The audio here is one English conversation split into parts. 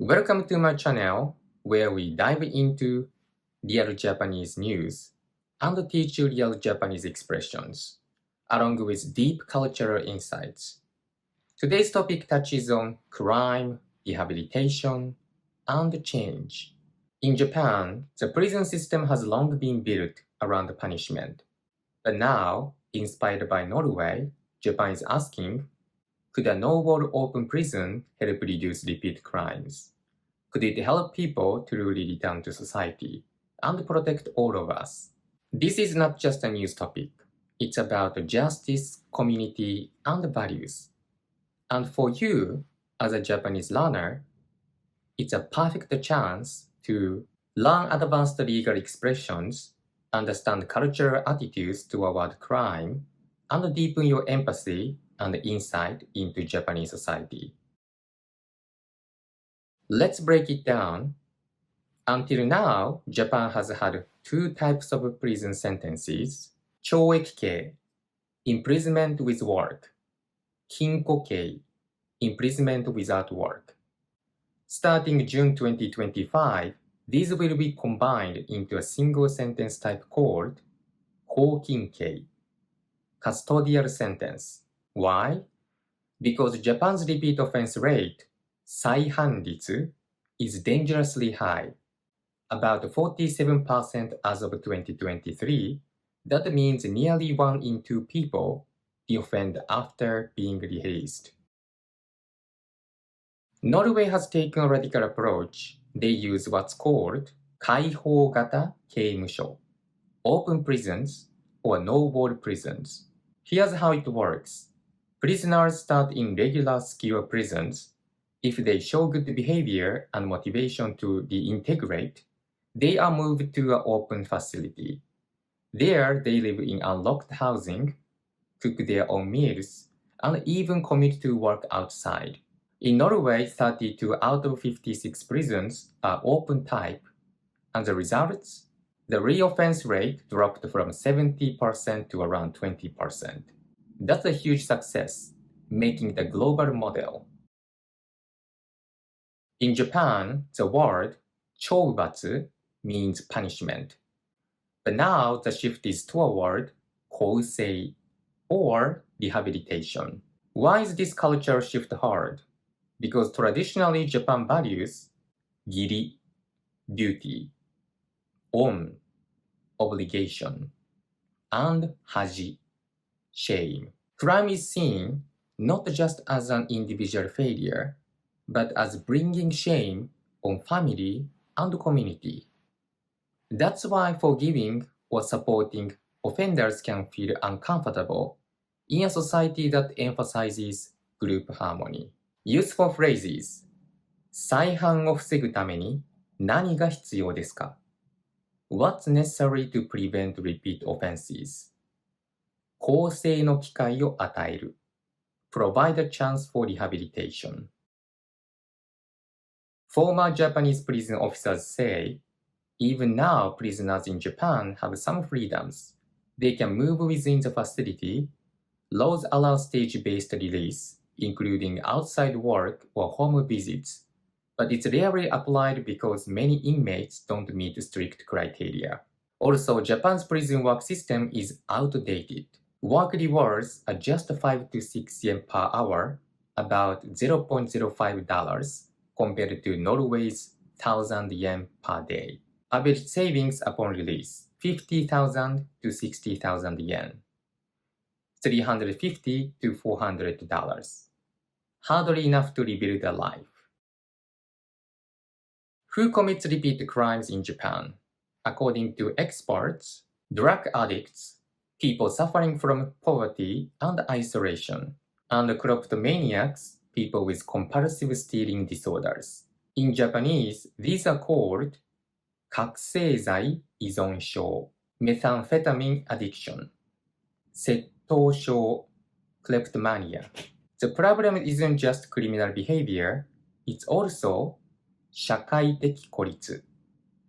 Welcome to my channel where we dive into real Japanese news and teach you real Japanese expressions, along with deep cultural insights. Today's topic touches on crime, rehabilitation, and change. In Japan, the prison system has long been built around punishment. But now, inspired by Norway, Japan is asking, could a no-wall open prison help reduce repeat crimes? Could it help people truly return to society and protect all of us? This is not just a news topic. It's about justice, community, and values. And for you, as a Japanese learner, it's a perfect chance to learn advanced legal expressions, understand cultural attitudes toward crime, and deepen your empathy and insight into Japanese society. Let's break it down. Until now, Japan has had two types of prison sentences: 懲役刑 imprisonment with work, 禁錮刑 imprisonment without work. Starting June 2025, these will be combined into a single sentence type called 拘禁刑 custodial sentence. Why? Because Japan's repeat offense rate, 再犯率, is dangerously high. About 47% as of 2023, that means nearly 1 in 2 people reoffend after being released. Norway has taken a radical approach. They use what's called 開放型刑務所, open prisons or no-wall prisons. Here's how it works. Prisoners start in regular secure prisons. If they show good behavior and motivation to reintegrate, they are moved to an open facility. There, they live in unlocked housing, cook their own meals, and even commit to work outside. In Norway, 32 out of 56 prisons are open type, and the results? The reoffense rate dropped from 70% to around 20%. That's a huge success, making the global model. In Japan, the word 懲罰 means punishment. But now the shift is toward 更生 or rehabilitation. Why is this cultural shift hard? Because traditionally Japan values 義理 duty, 恩 obligation, and 恥 shame. Crime is seen not just as an individual failure, but as bringing shame on family and community. That's why forgiving or supporting offenders can feel uncomfortable in a society that emphasizes group harmony. Useful phrases. 再犯を防ぐために何が必要ですか? What's necessary to prevent repeat offenses? 更生の機会を与える. Provide a chance for rehabilitation. Former Japanese prison officers say, even now prisoners in Japan have some freedoms. They can move within the facility. Laws allow stage-based release, including outside work or home visits, but it's rarely applied because many inmates don't meet strict criteria. Also, Japan's prison work system is outdated. Work rewards are just 5 to 6 yen per hour, about $0.05, compared to Norway's 1,000 yen per day. Average savings upon release, 50,000 to 60,000 yen, $350 to $400. Hardly enough to rebuild a life. Who commits repeat crimes in Japan? According to experts, drug addicts, people suffering from poverty and isolation, and kleptomaniacs, people with compulsive stealing disorders. In Japanese, these are called 覚醒剤依存症 methamphetamine addiction, 窃盗症 kleptomania. The problem isn't just criminal behavior, it's also 社会的孤立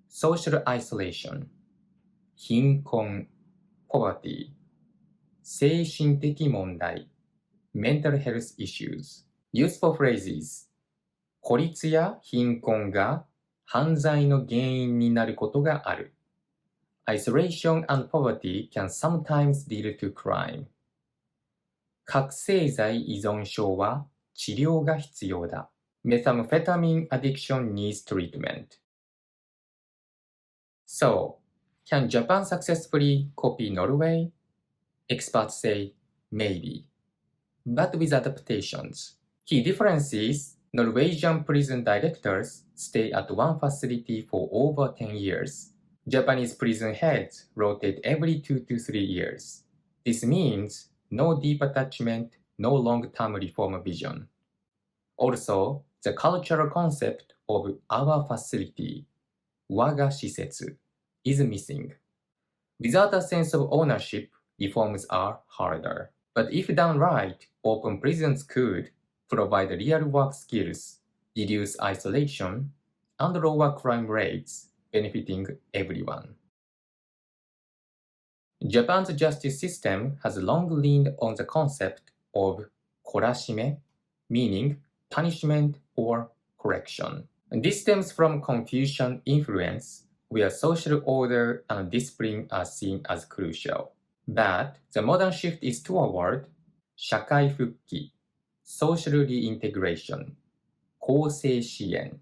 social isolation, 貧困 poverty, 精神的問題 mental health issues. Useful phrases. 孤立や貧困が犯罪の原因になることがある。Isolation and poverty can sometimes lead to crime. 覚醒剤依存症は治療が必要だ。Methamphetamine addiction needs treatment. So, can Japan successfully copy Norway? Experts say maybe, but with adaptations. Key differences: Norwegian prison directors stay at one facility for over 10 years. Japanese prison heads rotate every 2 to 3 years. This means no deep attachment, no long-term reform vision. Also, the cultural concept of our facility, 我が施設, is missing. Without a sense of ownership, reforms are harder. But if done right, open prisons could provide real work skills, reduce isolation, and lower crime rates, benefiting everyone. Japan's justice system has long leaned on the concept of korashime, meaning punishment or correction. This stems from Confucian influence, where social order and discipline are seen as crucial. But the modern shift is toward 社会復帰, social reintegration, 更生支援,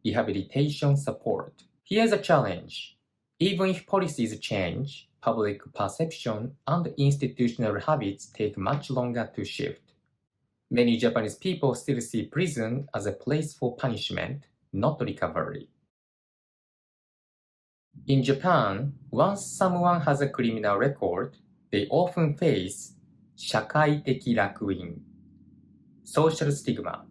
rehabilitation support. Here's a challenge. Even if policies change, public perception and institutional habits take much longer to shift. Many Japanese people still see prison as a place for punishment, not recovery. In Japan, once someone has a criminal record, they often face 社会的烙印, social stigma.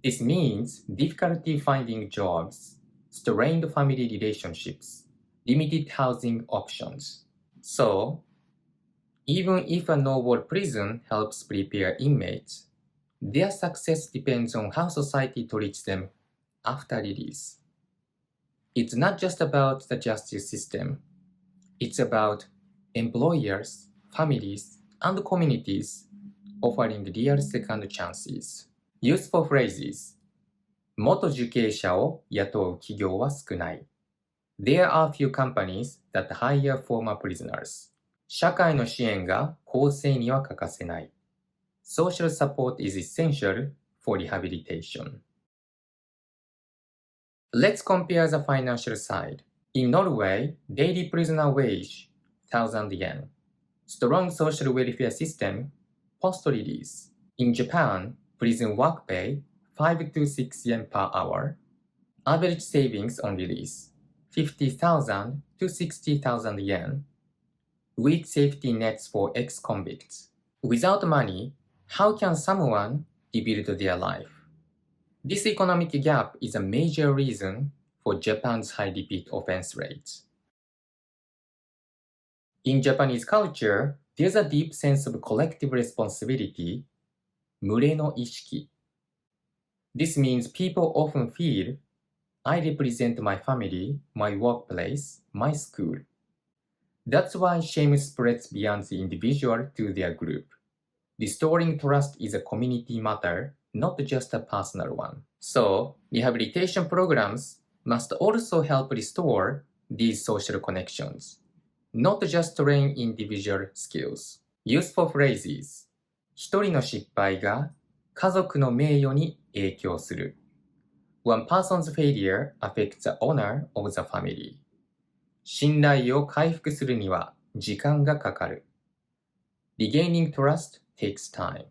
This means difficulty finding jobs, strained family relationships, limited housing options. So, even if a noble prison helps prepare inmates, their success depends on how society treats them after release. It's not just about the justice system. It's about employers, families, and communities offering real second chances. Useful phrases. 元受刑者を雇う企業は少ない。There are few companies that hire former prisoners. 社会の支援が更生には欠かせない。Social support is essential for rehabilitation. Let's compare the financial side. In Norway, daily prisoner wage 1,000 yen. Strong social welfare system, post-release. In Japan, prison work pay 5 to 6 yen per hour. Average savings on release 50,000 to 60,000 yen. Weak safety nets for ex-convicts. Without money, how can someone rebuild their life? This economic gap is a major reason for Japan's high repeat offense rates. In Japanese culture, there's a deep sense of collective responsibility, 群れの意識. This means people often feel, I represent my family, my workplace, my school. That's why shame spreads beyond the individual to their group. Restoring trust is a community matter, not just a personal one. So, rehabilitation programs must also help restore these social connections, not just train individual skills. Useful phrases. 一人の失敗が家族の名誉に影響する。One person's failure affects the honor of the family. 信頼を回復するには時間がかかる。Regaining trust takes time.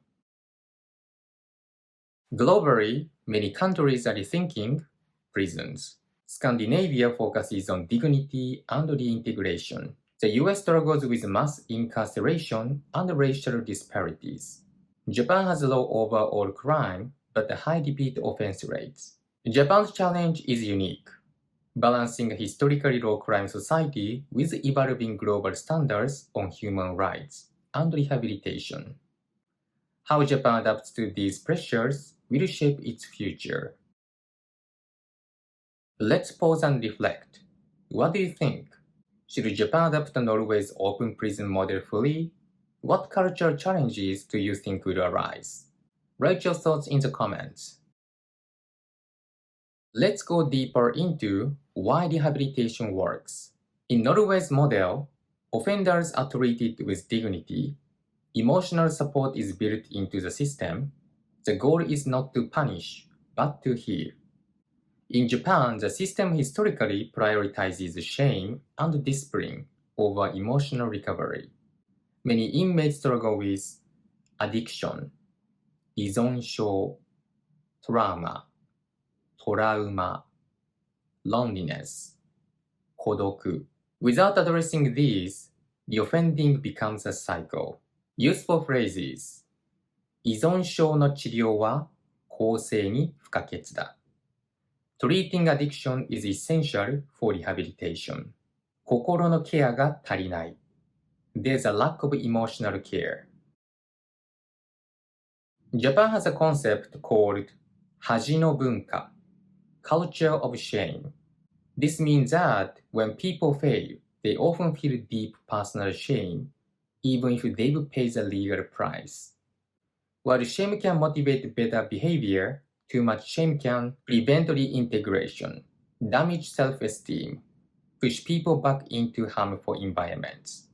Globally, many countries are rethinking prisons. Scandinavia focuses on dignity and reintegration. The US struggles with mass incarceration and racial disparities. Japan has low overall crime, but high repeat offense rates. Japan's challenge is unique, balancing a historically low crime society with evolving global standards on human rights and rehabilitation. How Japan adapts to these pressures will shape its future. Let's pause and reflect. What do you think? Should Japan adapt Norway's open prison model fully? What cultural challenges do you think will arise? Write your thoughts in the comments. Let's go deeper into why rehabilitation works. In Norway's model, offenders are treated with dignity, emotional support is built into the system. The goal is not to punish, but to heal. In Japan, the system historically prioritizes shame and discipline over emotional recovery. Many inmates struggle with addiction, 依存症, trauma, loneliness, 孤独. Without addressing these, the offending becomes a cycle. Useful phrases. 依存症の治療は公正に不可欠だ。Treating addiction is essential for rehabilitation. 心のケアが足りない。There's a lack of emotional care. Japan has a concept called 恥の文化, culture of shame. This means that when people fail, they often feel deep personal shame, even if they've paid the legal price. While shame can motivate better behavior, too much shame can prevent reintegration, damage self-esteem, push people back into harmful environments.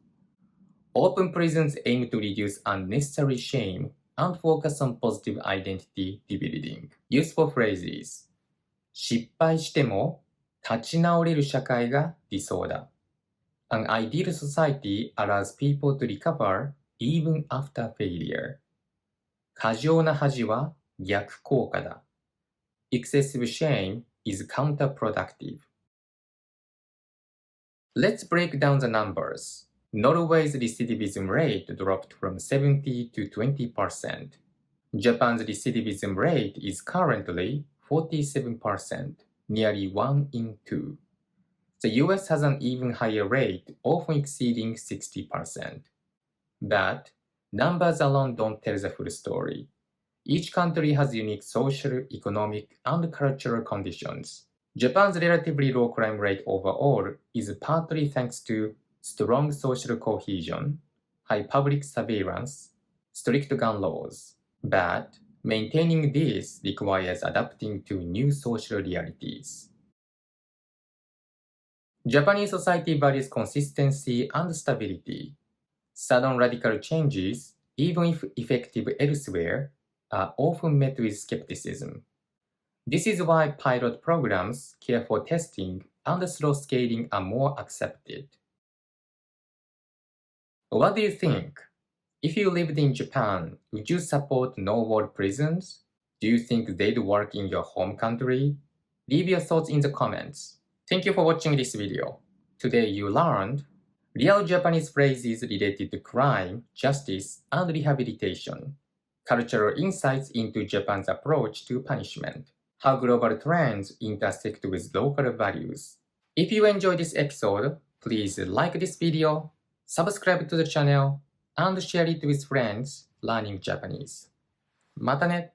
Open prisons aim to reduce unnecessary shame and focus on positive identity building. Useful phrases. 失敗しても立ち直れる社会が理想だ。An ideal society allows people to recover even after failure. 過剰な恥は逆効果だ。Excessive shame is counterproductive. Let's break down the numbers. Norway's recidivism rate dropped from 70 to 20%. Japan's recidivism rate is currently 47%, nearly 1 in 2. The US has an even higher rate, often exceeding 60%. But numbers alone don't tell the full story. Each country has unique social, economic, and cultural conditions. Japan's relatively low crime rate overall is partly thanks to strong social cohesion, high public surveillance, strict gun laws. But maintaining this requires adapting to new social realities. Japanese society values consistency and stability. Sudden radical changes, even if effective elsewhere, are often met with skepticism. This is why pilot programs, careful testing, and slow scaling are more accepted. What do you think? If you lived in Japan, would you support no-wall prisons? Do you think they'd work in your home country? Leave your thoughts in the comments. Thank you for watching this video. Today you learned real Japanese phrases related to crime, justice, and rehabilitation, cultural insights into Japan's approach to punishment, how global trends intersect with local values. If you enjoyed this episode, please like this video, subscribe to the channel, and share it with friends learning Japanese. またね!